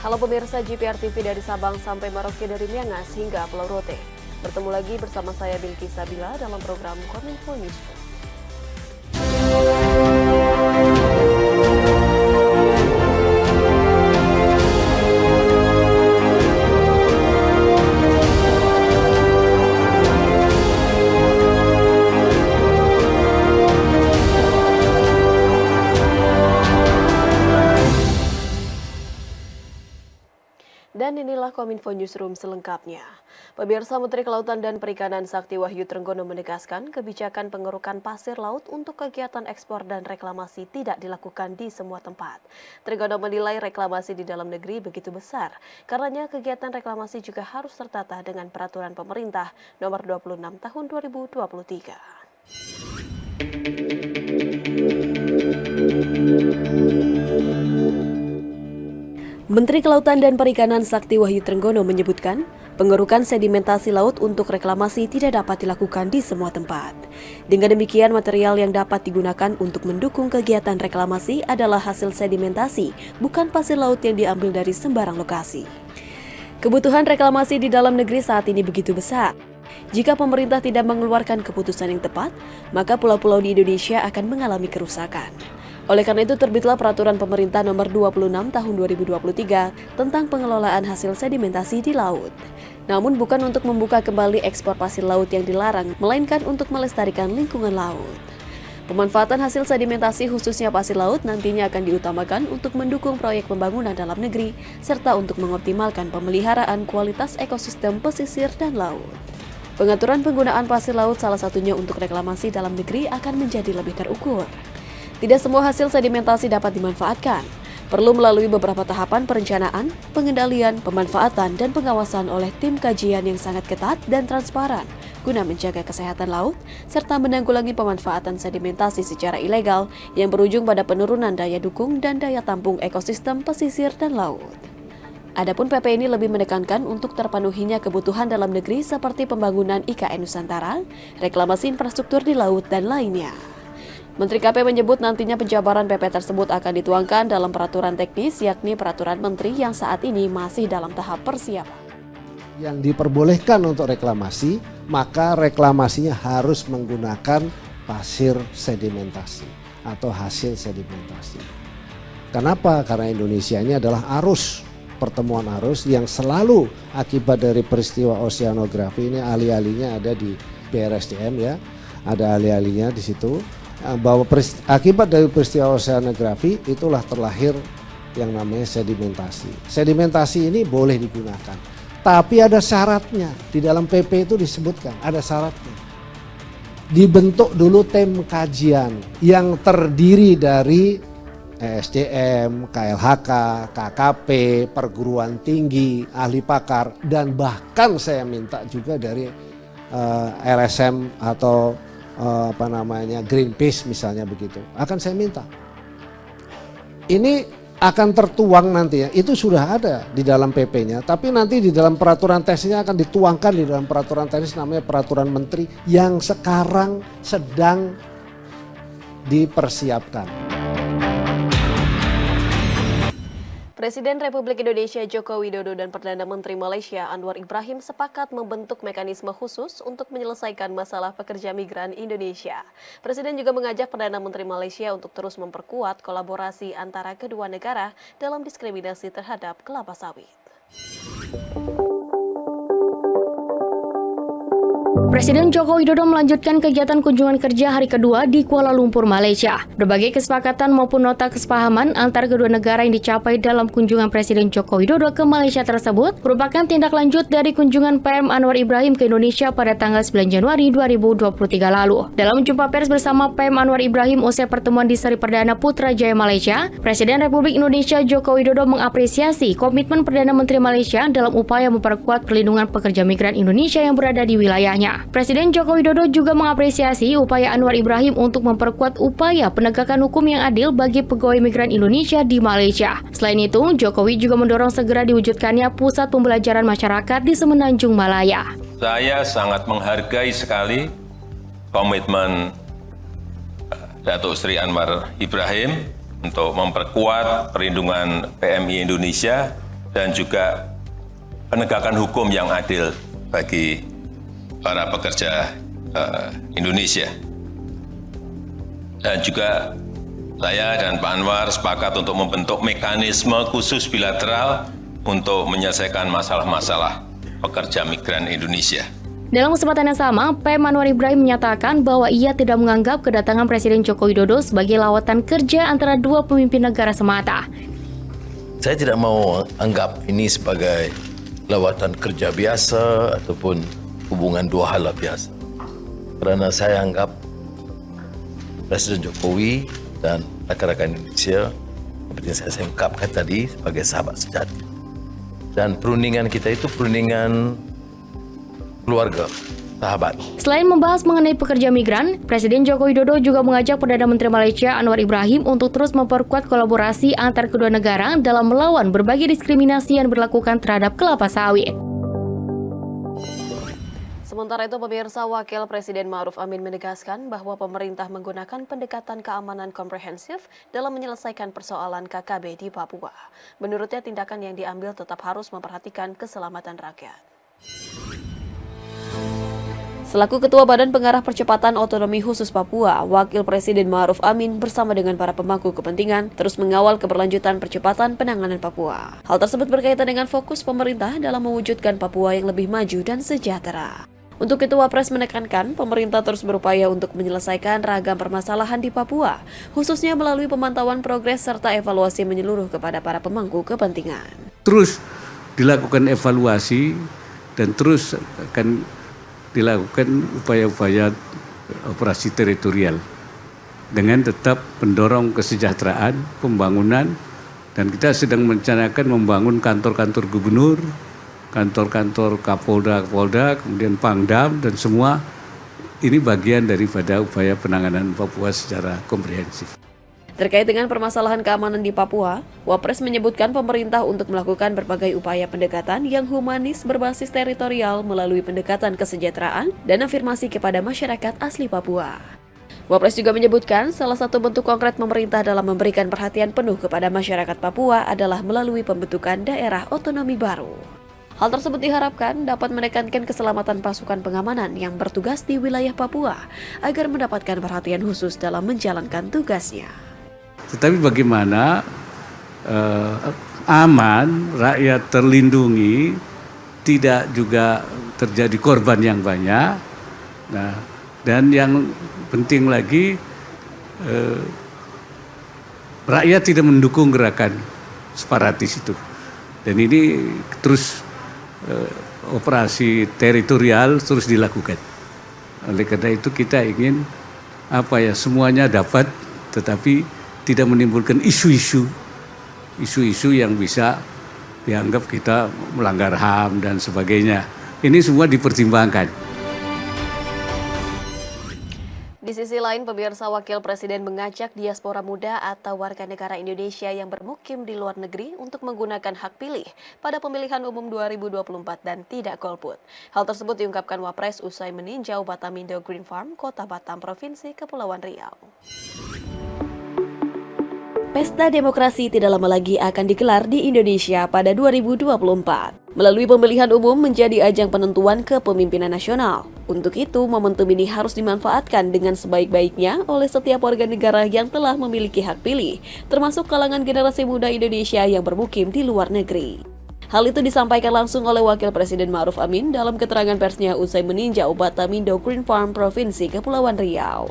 Halo pemirsa GPR TV dari Sabang sampai Merauke, dari Miangas hingga Pulau Rote. Bertemu lagi bersama saya Bilky Sabila dalam program Kominfo Newsroom. Dan inilah Kominfo Newsroom selengkapnya. Pemirsa, Menteri Kelautan dan Perikanan Sakti Wahyu Trenggono menegaskan kebijakan pengerukan pasir laut untuk kegiatan ekspor dan reklamasi tidak dilakukan di semua tempat. Trenggono menilai reklamasi di dalam negeri begitu besar, karenanya kegiatan reklamasi juga harus tertata dengan peraturan pemerintah nomor 26 tahun 2023. Menteri Kelautan dan Perikanan Sakti Wahyu Trenggono menyebutkan, pengerukan sedimentasi laut untuk reklamasi tidak dapat dilakukan di semua tempat. Dengan demikian, material yang dapat digunakan untuk mendukung kegiatan reklamasi adalah hasil sedimentasi, bukan pasir laut yang diambil dari sembarang lokasi. Kebutuhan reklamasi di dalam negeri saat ini begitu besar. Jika pemerintah tidak mengeluarkan keputusan yang tepat, maka pulau-pulau di Indonesia akan mengalami kerusakan. Oleh karena itu terbitlah peraturan pemerintah nomor 26 tahun 2023 tentang pengelolaan hasil sedimentasi di laut. Namun bukan untuk membuka kembali ekspor pasir laut yang dilarang, melainkan untuk melestarikan lingkungan laut. Pemanfaatan hasil sedimentasi khususnya pasir laut nantinya akan diutamakan untuk mendukung proyek pembangunan dalam negeri, serta untuk mengoptimalkan pemeliharaan kualitas ekosistem pesisir dan laut. Pengaturan penggunaan pasir laut salah satunya untuk reklamasi dalam negeri akan menjadi lebih terukur. Tidak semua hasil sedimentasi dapat dimanfaatkan. Perlu melalui beberapa tahapan perencanaan, pengendalian, pemanfaatan, dan pengawasan oleh tim kajian yang sangat ketat dan transparan guna menjaga kesehatan laut, serta menanggulangi pemanfaatan sedimentasi secara ilegal yang berujung pada penurunan daya dukung dan daya tampung ekosistem pesisir dan laut. Adapun PP ini lebih menekankan untuk terpenuhinya kebutuhan dalam negeri seperti pembangunan IKN Nusantara, reklamasi infrastruktur di laut, dan lainnya. Menteri KP menyebut nantinya penjabaran PP tersebut akan dituangkan dalam peraturan teknis, yakni peraturan menteri yang saat ini masih dalam tahap persiapan. Yang diperbolehkan untuk reklamasi, maka reklamasinya harus menggunakan pasir sedimentasi atau hasil sedimentasi. Kenapa? Karena Indonesia ini adalah pertemuan arus yang selalu akibat dari peristiwa oseanografi. Ini ahli-ahlinya ada di BRSDM ya, ada ahli-ahlinya di situ. Bahwa akibat dari peristiwa oseanografi itulah terlahir yang namanya sedimentasi. Sedimentasi ini boleh digunakan, tapi ada syaratnya. Di dalam PP itu disebutkan ada syaratnya. Dibentuk dulu tim kajian yang terdiri dari ESDM, KLHK, KKP, perguruan tinggi, ahli pakar, dan bahkan saya minta juga dari LSM atau Greenpeace misalnya begitu. Akan saya minta. Ini akan tertuang nanti ya. Itu sudah ada di dalam PP-nya, tapi nanti di dalam peraturan teknisnya akan dituangkan di dalam peraturan teknis namanya peraturan menteri yang sekarang sedang dipersiapkan. Presiden Republik Indonesia Joko Widodo dan Perdana Menteri Malaysia Anwar Ibrahim sepakat membentuk mekanisme khusus untuk menyelesaikan masalah pekerja migran Indonesia. Presiden juga mengajak Perdana Menteri Malaysia untuk terus memperkuat kolaborasi antara kedua negara dalam diskriminasi terhadap kelapa sawit. Presiden Joko Widodo melanjutkan kegiatan kunjungan kerja hari kedua di Kuala Lumpur, Malaysia. Berbagai kesepakatan maupun nota kesepahaman antar kedua negara yang dicapai dalam kunjungan Presiden Joko Widodo ke Malaysia tersebut merupakan tindak lanjut dari kunjungan PM Anwar Ibrahim ke Indonesia pada tanggal 9 Januari 2023 lalu. Dalam jumpa pers bersama PM Anwar Ibrahim usai pertemuan di Seri Perdana Putrajaya, Malaysia, Presiden Republik Indonesia Joko Widodo mengapresiasi komitmen Perdana Menteri Malaysia dalam upaya memperkuat perlindungan pekerja migran Indonesia yang berada di wilayahnya. Presiden Joko Widodo juga mengapresiasi upaya Anwar Ibrahim untuk memperkuat upaya penegakan hukum yang adil bagi pegawai migran Indonesia di Malaysia. Selain itu, Jokowi juga mendorong segera diwujudkannya pusat pembelajaran masyarakat di Semenanjung Malaya. Saya sangat menghargai sekali komitmen Datuk Sri Anwar Ibrahim untuk memperkuat perlindungan PMI Indonesia dan juga penegakan hukum yang adil bagi para pekerja Indonesia. Dan juga saya dan Pak Anwar sepakat untuk membentuk mekanisme khusus bilateral untuk menyelesaikan masalah-masalah pekerja migran Indonesia. Dalam kesempatan yang sama, PM Anwar Ibrahim menyatakan bahwa ia tidak menganggap kedatangan Presiden Joko Widodo sebagai lawatan kerja antara dua pemimpin negara semata. Saya tidak mau anggap ini sebagai lawatan kerja biasa ataupun hubungan dua hala biasa. Kerana saya anggap Presiden Jokowi dan rakan-rakan Indonesia, seperti yang saya ungkapkan tadi, sebagai sahabat sejati. Dan perundingan kita itu perundingan keluarga, sahabat. Selain membahas mengenai pekerja migran, Presiden Joko Widodo juga mengajak Perdana Menteri Malaysia Anwar Ibrahim untuk terus memperkuat kolaborasi antar kedua negara dalam melawan berbagai diskriminasi yang dilakukan terhadap kelapa sawit. Sementara itu, pemirsa, Wakil Presiden Ma'ruf Amin menegaskan bahwa pemerintah menggunakan pendekatan keamanan komprehensif dalam menyelesaikan persoalan KKB di Papua. Menurutnya, tindakan yang diambil tetap harus memperhatikan keselamatan rakyat. Selaku Ketua Badan Pengarah Percepatan Otonomi Khusus Papua, Wakil Presiden Ma'ruf Amin bersama dengan para pemangku kepentingan terus mengawal keberlanjutan percepatan penanganan Papua. Hal tersebut berkaitan dengan fokus pemerintah dalam mewujudkan Papua yang lebih maju dan sejahtera. Untuk itu, Wapres menekankan pemerintah terus berupaya untuk menyelesaikan ragam permasalahan di Papua, khususnya melalui pemantauan progres serta evaluasi menyeluruh kepada para pemangku kepentingan. Terus dilakukan evaluasi dan terus akan dilakukan upaya-upaya operasi teritorial dengan tetap mendorong kesejahteraan, pembangunan, dan kita sedang merencanakan membangun kantor-kantor gubernur, kantor-kantor Kapolda, kemudian Pangdam, dan semua ini bagian daripada upaya penanganan Papua secara komprehensif. Terkait dengan permasalahan keamanan di Papua, Wapres menyebutkan pemerintah untuk melakukan berbagai upaya pendekatan yang humanis berbasis teritorial melalui pendekatan kesejahteraan dan afirmasi kepada masyarakat asli Papua. Wapres juga menyebutkan salah satu bentuk konkret pemerintah dalam memberikan perhatian penuh kepada masyarakat Papua adalah melalui pembentukan daerah otonomi baru. Hal tersebut diharapkan dapat menekankan keselamatan pasukan pengamanan yang bertugas di wilayah Papua agar mendapatkan perhatian khusus dalam menjalankan tugasnya. Tetapi bagaimana aman, rakyat terlindungi, tidak juga terjadi korban yang banyak. Nah, dan yang penting lagi, rakyat tidak mendukung gerakan separatis itu. Dan ini terus operasi teritorial terus dilakukan. Oleh karena itu kita ingin semuanya dapat, tetapi tidak menimbulkan isu-isu yang bisa dianggap kita melanggar HAM dan sebagainya. Ini semua dipertimbangkan. Di sisi lain, pemirsa, Wakil Presiden mengajak diaspora muda atau warga negara Indonesia yang bermukim di luar negeri untuk menggunakan hak pilih pada pemilihan umum 2024 dan tidak golput. Hal tersebut diungkapkan Wapres usai meninjau Batamindo Green Farm, Kota Batam, Provinsi Kepulauan Riau. Pesta demokrasi tidak lama lagi akan digelar di Indonesia pada 2024. Melalui pemilihan umum menjadi ajang penentuan kepemimpinan nasional. Untuk itu, momentum ini harus dimanfaatkan dengan sebaik-baiknya oleh setiap warga negara yang telah memiliki hak pilih, termasuk kalangan generasi muda Indonesia yang bermukim di luar negeri. Hal itu disampaikan langsung oleh Wakil Presiden Ma'ruf Amin dalam keterangan persnya usai meninjau Batamindo Green Farm, Provinsi Kepulauan Riau.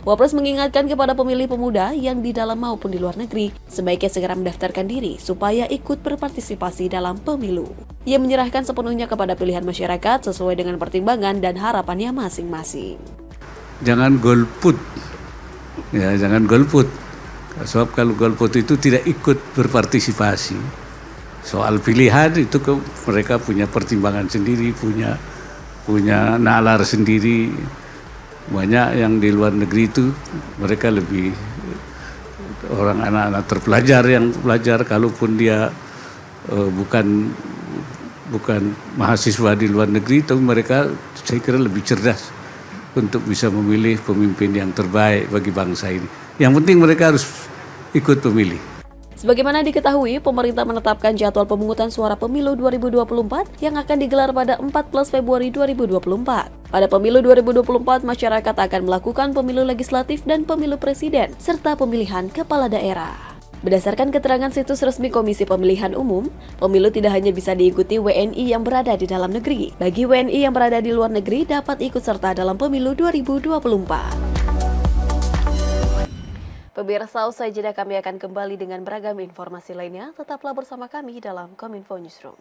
Wapres mengingatkan kepada pemilih pemuda yang di dalam maupun di luar negeri, sebaiknya segera mendaftarkan diri supaya ikut berpartisipasi dalam pemilu. Ia menyerahkan sepenuhnya kepada pilihan masyarakat sesuai dengan pertimbangan dan harapannya masing-masing. Jangan golput, jangan golput. Sebab kalau golput itu tidak ikut berpartisipasi. Soal pilihan itu mereka punya pertimbangan sendiri, punya nalar sendiri. Banyak yang di luar negeri itu mereka lebih orang anak-anak terpelajar yang belajar, kalaupun dia bukan mahasiswa di luar negeri, tapi mereka saya kira lebih cerdas untuk bisa memilih pemimpin yang terbaik bagi bangsa ini. Yang penting mereka harus ikut pemilih. Sebagaimana diketahui, pemerintah menetapkan jadwal pemungutan suara pemilu 2024 yang akan digelar pada 14 Februari 2024. Pada pemilu 2024, masyarakat akan melakukan pemilu legislatif dan pemilu presiden, serta pemilihan kepala daerah. Berdasarkan keterangan situs resmi Komisi Pemilihan Umum, pemilu tidak hanya bisa diikuti WNI yang berada di dalam negeri. Bagi WNI yang berada di luar negeri dapat ikut serta dalam pemilu 2024. Pemirsa, usai jeda kami akan kembali dengan beragam informasi lainnya. Tetaplah bersama kami dalam Kominfo Newsroom.